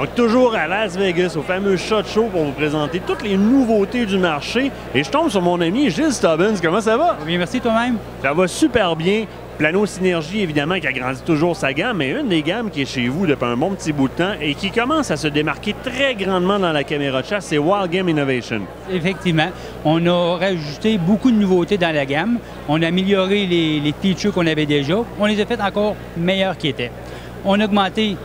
Donc, toujours à Las Vegas, au fameux SHOT Show pour vous présenter toutes les nouveautés du marché. Et je tombe sur mon ami Gilles Stubbins. Comment ça va? Bien, merci toi-même. Ça va super bien. Plano Synergie, évidemment, qui agrandit toujours sa gamme, mais une des gammes qui est chez vous depuis un bon petit bout de temps et qui commence à se démarquer très grandement dans la caméra de chasse, c'est Wild Game Innovation. Effectivement, on a rajouté beaucoup de nouveautés dans la gamme. On a amélioré les features qu'on avait déjà. On les a fait encore meilleurs qu'ils étaient. On a augmenté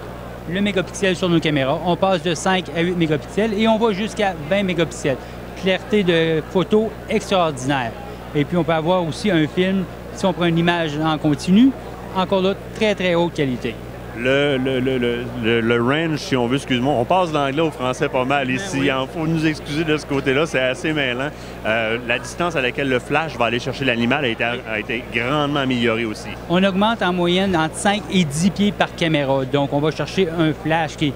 le mégapixel sur nos caméras. On passe de 5 à 8 mégapixels et on va jusqu'à 20 mégapixels. Clarté de photo extraordinaire. Et puis, on peut avoir aussi un film, si on prend une image en continu, encore là, très, très haute qualité. Le range, si on veut, excuse-moi, on passe d'anglais au français pas mal ici. Il faut nous excuser de ce côté-là, c'est assez mêlant. La distance à laquelle le flash va aller chercher l'animal a été grandement améliorée aussi. On augmente en moyenne entre 5 et 10 pieds par caméra. Donc, on va chercher un flash qui est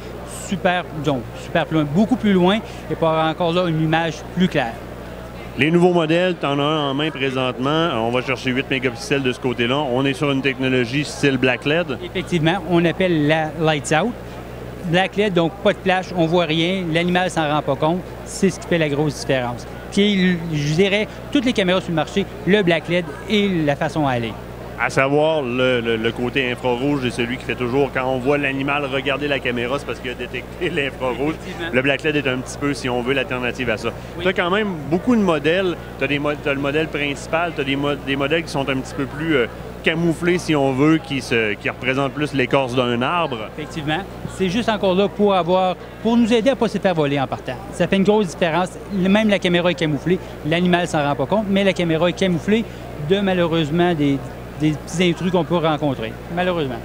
super plus loin, beaucoup plus loin, et pour avoir encore là une image plus claire. Les nouveaux modèles, tu en as un en main présentement. On va chercher 8 mégapixels de ce côté-là. On est sur une technologie style Black LED. Effectivement, on appelle la Lights Out. Black LED, donc pas de flash, on voit rien, l'animal s'en rend pas compte. C'est ce qui fait la grosse différence. Puis, je dirais, toutes les caméras sur le marché, le Black LED et la façon à aller. À savoir, le côté infrarouge est celui qui fait toujours, quand on voit l'animal regarder la caméra, c'est parce qu'il a détecté l'infrarouge. Le Black LED est un petit peu, si on veut, l'alternative à ça. Oui. Tu as quand même beaucoup de modèles. Tu as le modèle principal, tu as des modèles qui sont un petit peu plus camouflés, si on veut, qui représentent plus l'écorce d'un arbre. Effectivement. C'est juste encore là pour nous aider à ne pas se faire voler en partant. Ça fait une grosse différence. Même la caméra est camouflée. L'animal s'en rend pas compte, mais la caméra est camouflée de, malheureusement, des petits intrus qu'on peut rencontrer, malheureusement.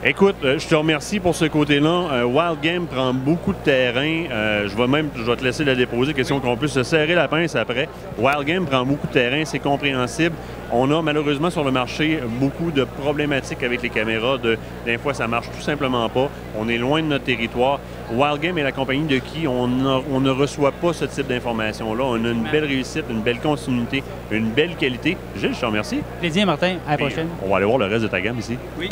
Écoute, je te remercie pour ce côté-là. Wild Game prend beaucoup de terrain. Je vais te laisser la déposer, question qu'on puisse se serrer la pince après. Wild Game prend beaucoup de terrain, c'est compréhensible. On a malheureusement sur le marché beaucoup de problématiques avec les caméras. Des fois, ça marche tout simplement pas. On est loin de notre territoire. Wild Game est la compagnie de qui on ne reçoit pas ce type d'informations-là. On a une belle réussite, une belle continuité, une belle qualité. Gilles, je te remercie. Plaisir, Martin. À la prochaine. On va aller voir le reste de ta gamme ici. Oui.